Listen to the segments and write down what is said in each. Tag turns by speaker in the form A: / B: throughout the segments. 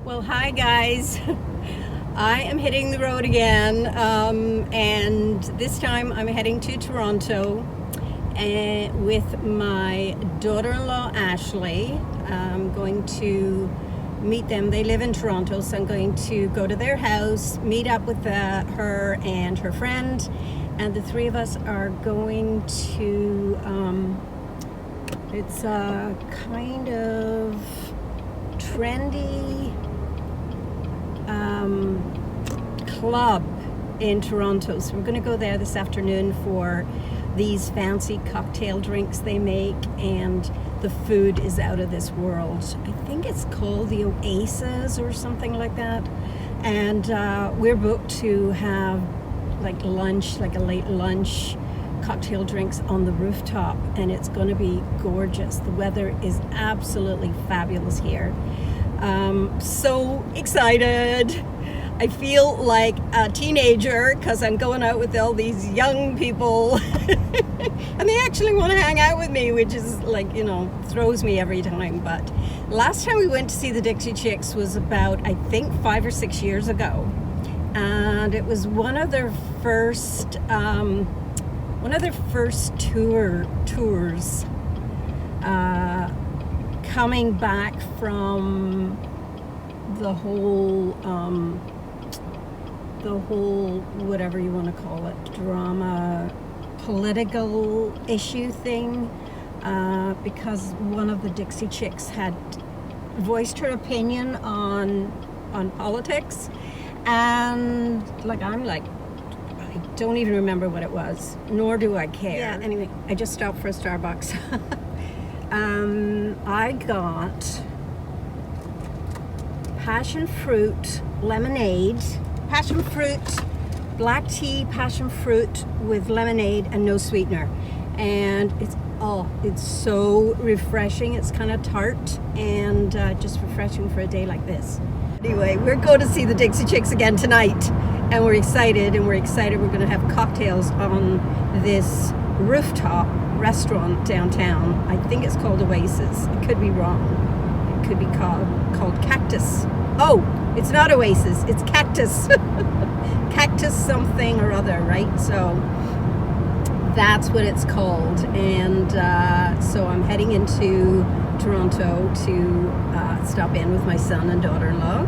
A: Well, hi guys. I am hitting the road again, and this time I'm heading to Toronto with my daughter-in-law Ashley. I'm going to meet them. They live in Toronto, so I'm going to go to their house, meet up with her and her friend, and the three of us are going to, it's a kind of trendy club in Toronto. So we're going to go there this afternoon for these fancy cocktail drinks they make, and the food is out of this world. I think it's called the Oasis or something like that. And we're booked to have like lunch, like a late lunch, cocktail drinks on the rooftop, and it's going to be gorgeous. The weather is absolutely fabulous here. So excited. I feel like a teenager because I'm going out with all these young people and they actually want to hang out with me, which is like, you know, throws me every time. But last time we went to see the Dixie Chicks was about, I think, 5 or 6 years ago, and it was one of their first tours coming back from the whole whatever you want to call it, drama, political issue thing, because one of the Dixie Chicks had voiced her opinion on politics, and I don't even remember what it was, nor do I care. Yeah, anyway, I just stopped for a Starbucks. I got passion fruit lemonade, passion fruit black tea, passion fruit with lemonade and no sweetener, and it's so refreshing. It's kind of tart and just refreshing for a day like this. Anyway, we're going to see the Dixie Chicks again tonight, and we're excited. We're going to have cocktails on this rooftop restaurant downtown. I think it's called Oasis. I could be wrong. It could be called Cactus. Oh, it's not Oasis, it's Cactus. Cactus something or other, right? So that's what it's called. And so I'm heading into Toronto to stop in with my son and daughter-in-law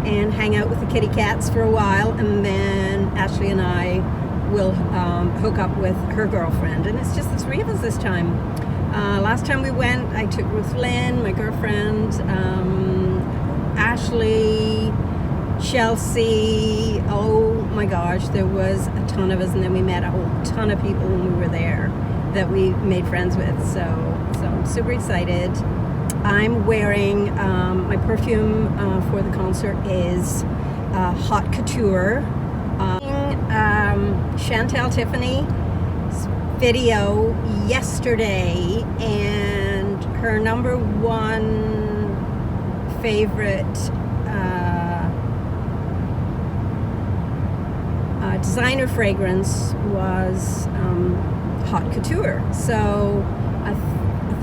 A: and hang out with the kitty cats for a while, and then Ashley and I will hook up with her girlfriend, and it's just the three of us this time. Last time we went, I took Ruth Lynn, my girlfriend, Ashley, Chelsea. Oh my gosh, there was a ton of us, and then we met a whole ton of people when we were there that we made friends with. So I'm super excited. I'm wearing my perfume for the concert is Haute Couture. CHANTEL Tiffany video yesterday, and her number one favorite designer fragrance was Haute Couture. So I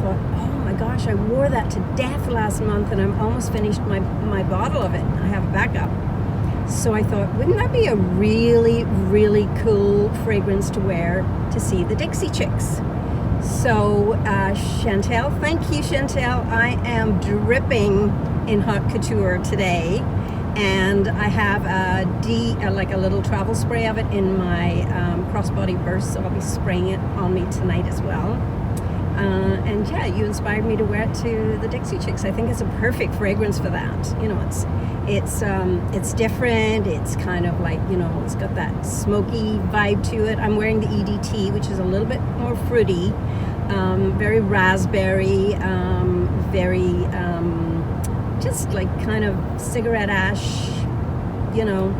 A: thought, oh my gosh, I wore that to death last month, and I'm almost finished my bottle of it. I have a backup. So I thought, wouldn't that be a really, really cool fragrance to wear to see the Dixie Chicks? So CHANTEL, thank you CHANTEL. I am dripping in Haute Couture today, and I have like a little travel spray of it in my crossbody purse, so I'll be spraying it on me tonight as well. And yeah, you inspired me to wear it to the Dixie Chicks. I think it's a perfect fragrance for that. You know, it's different. It's kind of like, you know, it's got that smoky vibe to it. I'm wearing the EDT, which is a little bit more fruity, very raspberry, very just like kind of cigarette ash, you know,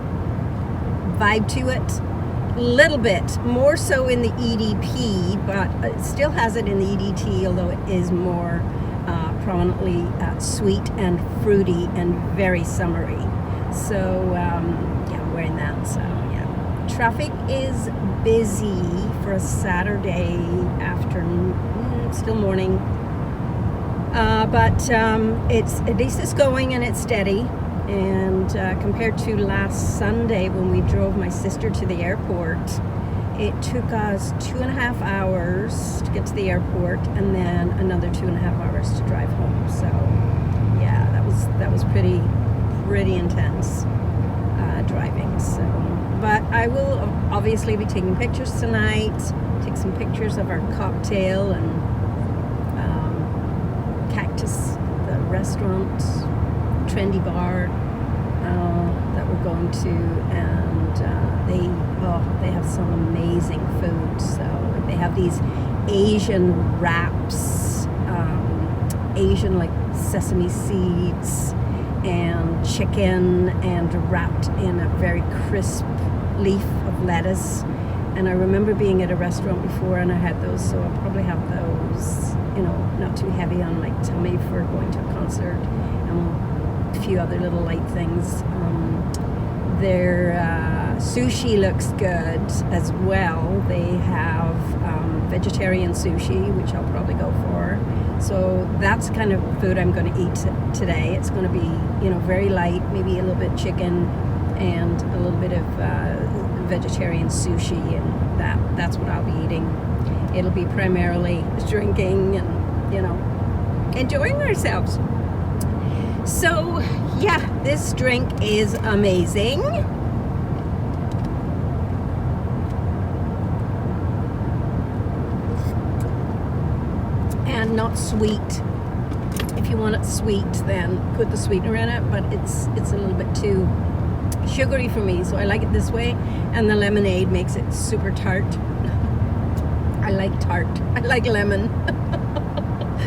A: vibe to it. Little bit more so in the EDP, but it still has it in the EDT, although it is more prominently sweet and fruity and very summery. So yeah, I'm wearing that. So yeah, traffic is busy for a Saturday afternoon, still morning. But it's at least it's going and it's steady. And compared to last Sunday when we drove my sister to the airport, it took us 2.5 hours to get to the airport, and then another 2.5 hours to drive home. So, yeah, that was pretty intense driving. So, but I will obviously be taking pictures tonight. Take some pictures of our cocktail and Cactus, the restaurant, trendy bar that we're going to, and they have some amazing food. So they have these Asian wraps, Asian like sesame seeds and chicken, and wrapped in a very crisp leaf of lettuce. And I remember being at a restaurant before and I had those, so I'll probably have those, you know, not too heavy on my tummy for going to a concert, and a few other little light things. Their sushi looks good as well. They have vegetarian sushi, which I'll probably go for. So that's the kind of food I'm going to eat today. It's going to be, you know, very light, maybe a little bit chicken and a little bit of vegetarian sushi, and that's what I'll be eating. It'll be primarily drinking and, you know, enjoying ourselves. So yeah, this drink is amazing. And not sweet. If you want it sweet, then put the sweetener in it, but it's a little bit too sugary for me, so I like it this way. And the lemonade makes it super tart. I like tart. I like lemon.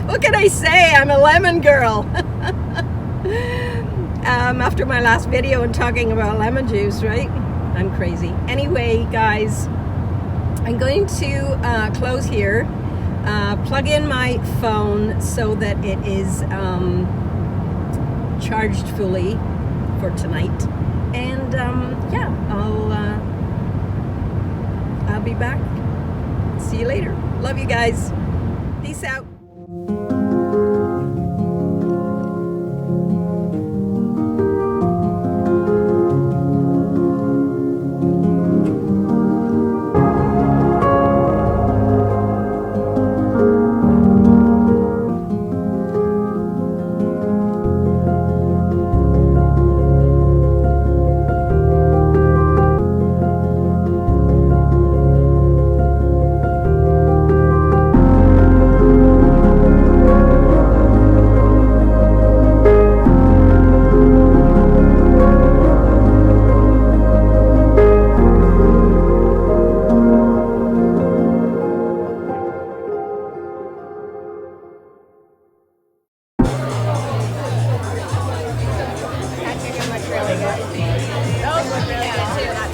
A: What can I say? I'm a lemon girl. After my last video and talking about lemon juice, right? I'm crazy. Anyway, guys, I'm going to close here. Plug in my phone so that it is charged fully for tonight. And yeah, I'll be back. See you later. Love you guys. Peace out.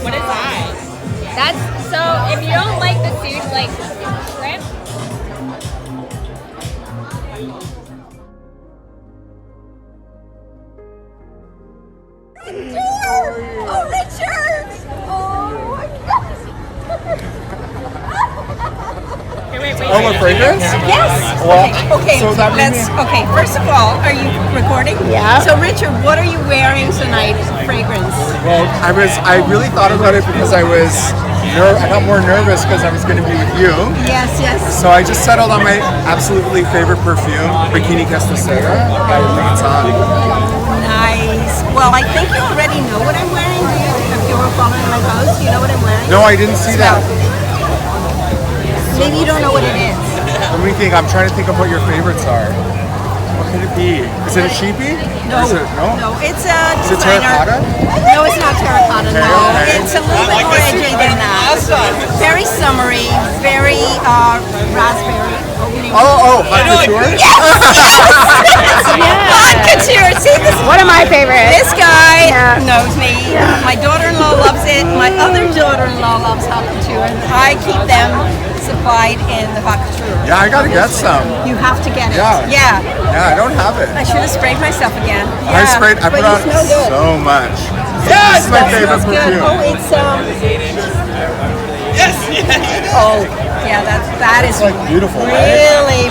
B: What is that? That's so if you don't like the sushi, like shrimp.
A: Oh, Richard! Oh my gosh!
B: Wait.
C: Oh, a fragrance?
A: Yes.
C: Well,
A: Okay.
C: so that made me-
A: Okay. First of all, are you recording?
C: Yeah.
A: So, Richard, what are you wearing tonight? Fragrance.
C: Well, I really thought about it because I got more nervous because I was going to be with you.
A: Yes.
C: So I just settled on my absolutely favorite perfume, Bikini Castasera by Vuitton.
A: Nice. Well, I think you already know what I'm wearing. Do you? If you were following my post, you know what I'm wearing.
C: No, I didn't see that.
A: Maybe you don't know what it is.
C: Let me think. I'm trying to think of what your favorites are. What could it be? Is it a sheepy?
A: No.
C: Is it, no?
A: No, it's a
C: Is it
A: designer.
C: terracotta?
A: No, it's not terracotta. No,
C: Okay.
A: it's a little bit more edgy than that. Very summery, very raspberry.
C: Oh, hot couture?
A: Hot couture. See this?
B: One of my favorites.
A: This guy knows me. My daughter-in-law loves it. My other daughter-in-law loves hot couture, and I keep them supplied in the hot couture.
C: Yeah, I gotta get some.
A: You have to get it.
C: Yeah.
A: Yeah.
C: I don't have it.
A: I should have sprayed myself again.
C: I
A: Yeah.
C: put
A: But
C: on
A: you smell good.
C: so much.
A: Yes,
C: This is my
A: that
C: favorite
A: smells good.
C: perfume.
A: Oh, it's Oh, yeah, that is
C: It's like beautiful, right?
A: really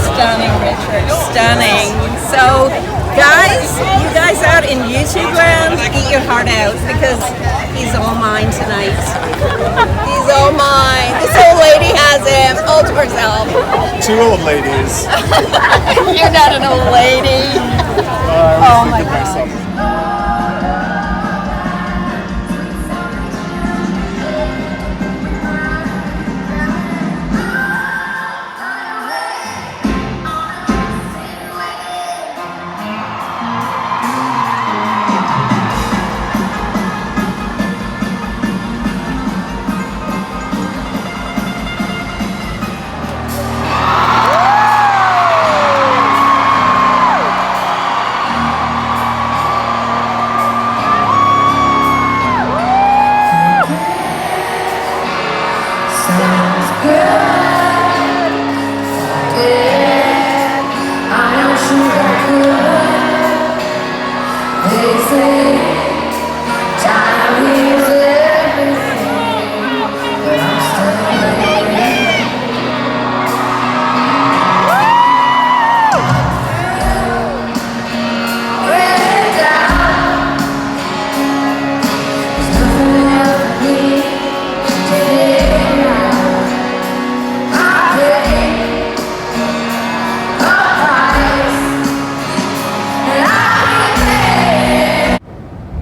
A: stunning, Richard. Stunning. So You guys out in YouTube land, eat your heart out because he's all mine tonight.
B: He's all mine. This old lady has him all to herself.
C: 2 old ladies.
B: You're not an old lady.
C: Oh my God.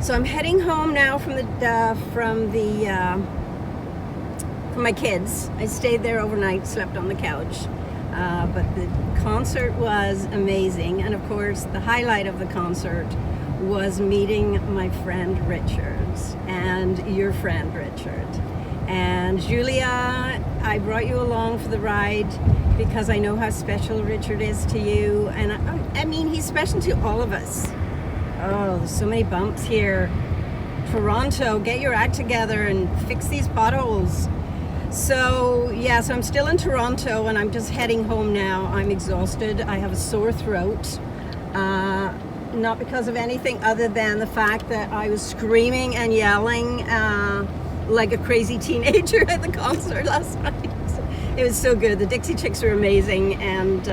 A: So I'm heading home now from my kids. I stayed there overnight, slept on the couch. But the concert was amazing, and of course the highlight of the concert was meeting my friend Richard and your friend Richard. And Julia, I brought you along for the ride because I know how special Richard is to you, and I mean he's special to all of us. Oh, there's so many bumps here. Toronto, get your act together and fix these potholes. So yeah, so I'm still in Toronto and I'm just heading home now. I'm exhausted. I have a sore throat. Not because of anything other than the fact that I was screaming and yelling like a crazy teenager at the concert last night. It was so good. The Dixie Chicks were amazing, and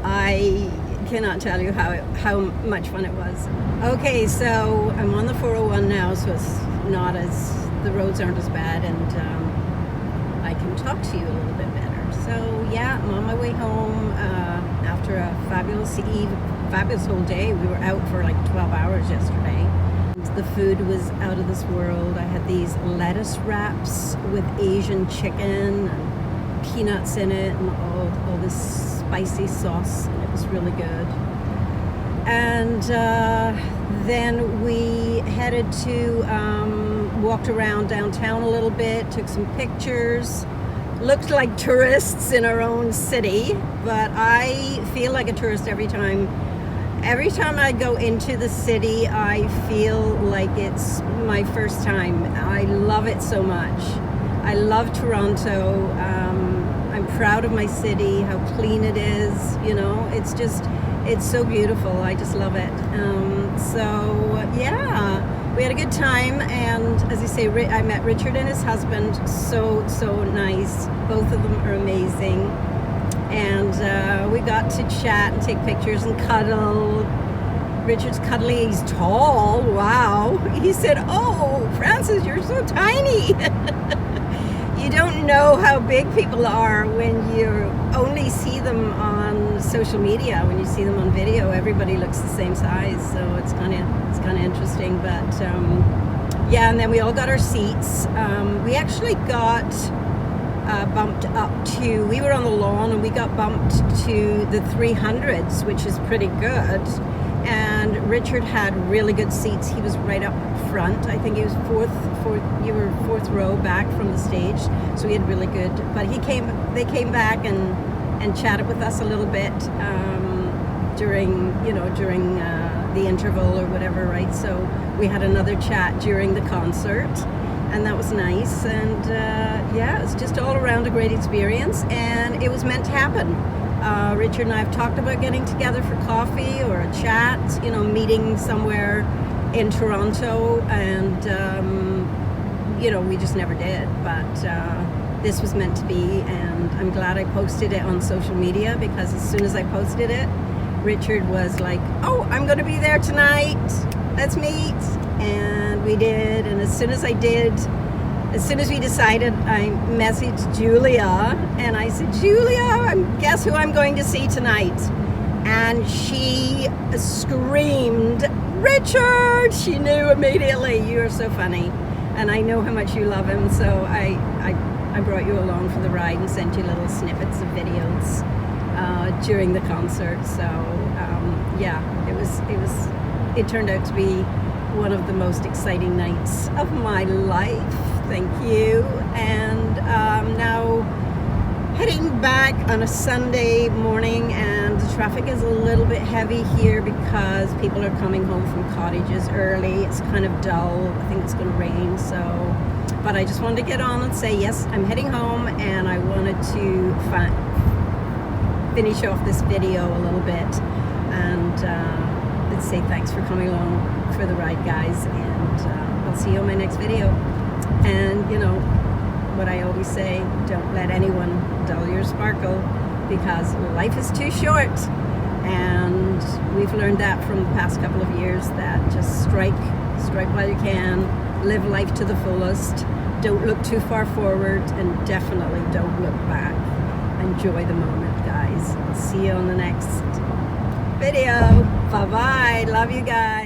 A: I cannot tell you how much fun it was. Okay, so I'm on the 401 now, so it's not as, the roads aren't as bad, and I can talk to you a little bit better. So yeah, I'm on my way home after a fabulous whole day. We were out for like 12 hours yesterday. The food was out of this world. I had these lettuce wraps with Asian chicken and peanuts in it and all this spicy sauce, and it was really good. And then we headed to, walked around downtown a little bit, took some pictures, looked like tourists in our own city, but I feel like a tourist every time. Every time I go into the city, I feel like it's my first time. I love it so much. I love Toronto. I'm proud of my city, how clean it is, you know, it's so beautiful. I just love it. So yeah, we had a good time, and as I say, I met Richard and his husband. So nice. Both of them are amazing. And we got to chat and take pictures and cuddle. Richard's cuddly, he's tall, wow. He said, "Oh, Frances, you're so tiny." You don't know how big people are when you only see them on social media. When you see them on video, everybody looks the same size, so it's kind of interesting. But yeah, and then we all got our seats. We actually got bumped up to, we were on the lawn and we got bumped to the 300s, which is pretty good. And Richard had really good seats. He was right up front. I think he was you were fourth row back from the stage, so he had really good. But they came back and chatted with us a little bit during the interval or whatever, right? So we had another chat during the concert, and that was nice. And yeah, it's just all around a great experience, and it was meant to happen. Richard and I have talked about getting together for coffee or a chat, meeting somewhere in Toronto, and we just never did. But this was meant to be, and I'm glad I posted it on social media, because as soon as I posted it, Richard was like, oh, I'm going to be there tonight. Let's meet. And we did. And as soon as we decided, I messaged Julia. And I said, Julia, guess who I'm going to see tonight? And she screamed, Richard! She knew immediately. You are so funny. And I know how much you love him. So I brought you along for the ride and sent you little snippets of videos during the concert. So yeah, it turned out to be one of the most exciting nights of my life. Thank you. And now heading back on a Sunday morning, and the traffic is a little bit heavy here because people are coming home from cottages early. It's kind of dull. I think it's going to rain, so but I just wanted to get on and say yes, I'm heading home, and I wanted to finish off this video a little bit and let's say thanks for coming along for the ride, guys, and I'll see you on my next video. And you know what I always say, don't let anyone dull your sparkle, because life is too short, and we've learned that from the past couple of years, that just strike while you can, live life to the fullest, don't look too far forward, and definitely don't look back. Enjoy the moment, guys. See you on the next video. Bye bye. Love you guys.